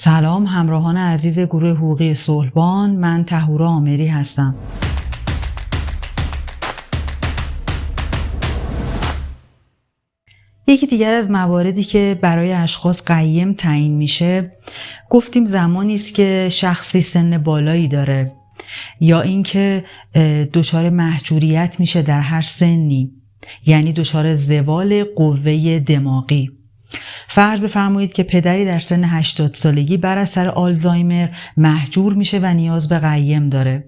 سلام همراهان عزیز گروه حقوقی صلحبان، من طهورا آمری هستم. یکی دیگر از مواردی که برای اشخاص قیم تعیین میشه، گفتیم زمانی است که شخصی سن بالایی داره یا اینکه دچار محجوریت میشه در هر سنی، یعنی دچار زوال قوه دماغی. فرض بفرمایید که پدری در سن 80 سالگی بر اثر آلزایمر محجور میشه و نیاز به قیم داره.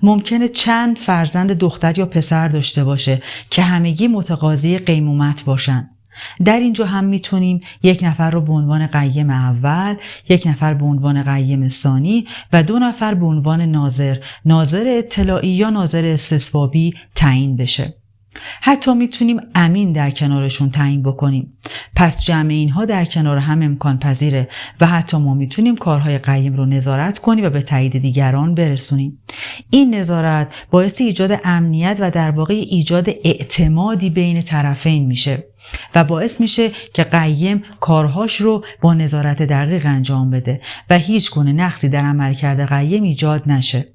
ممکنه چند فرزند دختر یا پسر داشته باشه که همگی متقاضی قیمومت باشن. در اینجا هم میتونیم یک نفر رو به عنوان قیم اول، یک نفر به عنوان قیم ثانی و 2 نفر به عنوان ناظر اطلاعی یا ناظر استصوابی تعیین بشه. حتی میتونیم امین در کنارشون تعیین بکنیم. پس جمع اینها در کنار هم امکان پذیره و حتی ما میتونیم کارهای قیم رو نظارت کنیم و به تایید دیگران برسونیم. این نظارت باعث ایجاد امنیت و در واقع ایجاد اعتمادی بین طرفین میشه و باعث میشه که قیم کارهاش رو با نظارت دقیق انجام بده و هیچ گونه نقصی در عملکرد قیم ایجاد نشه.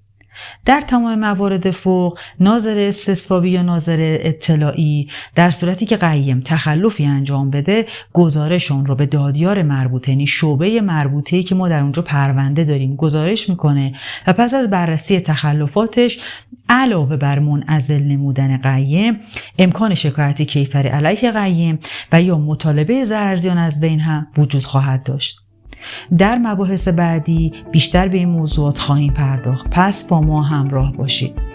در تمام موارد فوق، ناظر استصوابی یا ناظر اطلاعی در صورتی که قیم تخلفی انجام بده، گزارش اون رو به دادیار مربوطه، یعنی شعبه مربوطه‌ای که ما در اونجا پرونده داریم، گزارش میکنه و پس از بررسی تخلفاتش علاوه بر منعزل نمودن قیم، امکان شکایت کیفری علیه قیم و یا مطالبه ضررزیان از بین هم وجود خواهد داشت. در مباحث بعدی بیشتر به این موضوعات خواهیم پرداخت. پس با ما همراه باشید.